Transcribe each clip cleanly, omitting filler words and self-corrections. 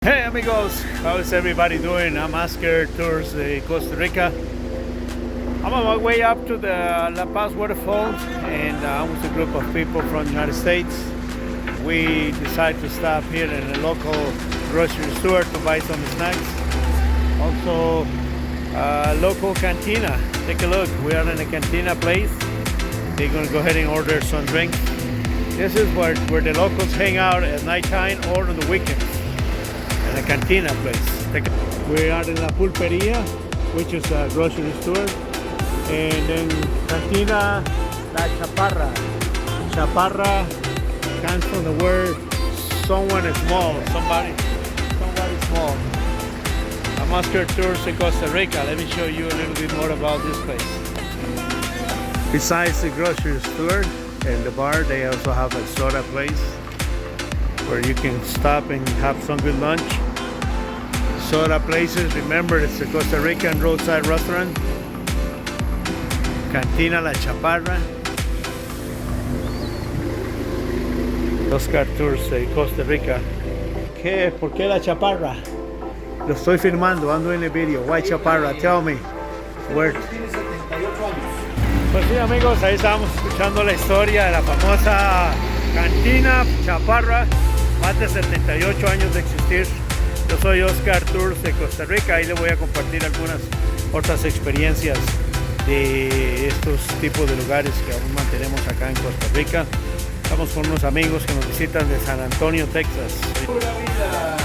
Hey amigos, how is everybody doing? I'm Oscar Tours de Costa Rica. I'm on my way up to the La Paz waterfalls, and I'm with a group of people from the United States. We decided to stop here in a local grocery store to buy some snacks. Also, local cantina. Take a look. We are in a cantina place. They're gonna go ahead and order some drinks. This is where the locals hang out at nighttime or on the weekends. In a cantina place. We are in La Pulperia, which is a grocery store, and then Cantina La Chaparra. Chaparra comes from the word someone is small, somebody small. I'm Oscar Tours in Costa Rica. Let me show you a little bit more about this place. Besides the grocery store and the bar, they also have a soda place where you can stop and have some good lunch. Soda places, remember it's a Costa Rican roadside restaurant. Cantina La Chaparra. Oscar Tours de Costa Rica. ¿Qué? ¿Por qué La Chaparra? Lo estoy filmando, ando en el video. Why Chaparra? Tell me. Where? Pues sí amigos, ahí estábamos escuchando la historia de la famosa Cantina Chaparra. Más de 78 años de existir. Yo soy Oscar Tours de Costa Rica y le voy a compartir algunas otras experiencias de estos tipos de lugares que aún mantenemos acá en Costa Rica. Estamos con unos amigos que nos visitan de San Antonio, Texas. Pura vida.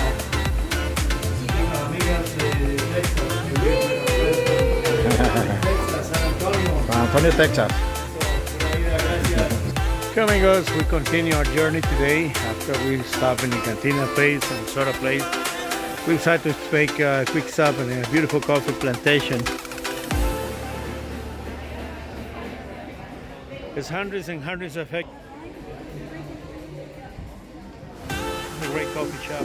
Amigas de Texas. San Antonio. San Antonio, Texas. Okay, amigos, we continue our journey today after we stop in the cantina place and soda place. We decided to make a quick stop in a beautiful coffee plantation. There's hundreds and hundreds of hectares. A great coffee shop.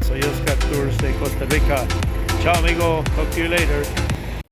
Soy Oscar Tours de Costa Rica. Ciao amigo, talk to you later.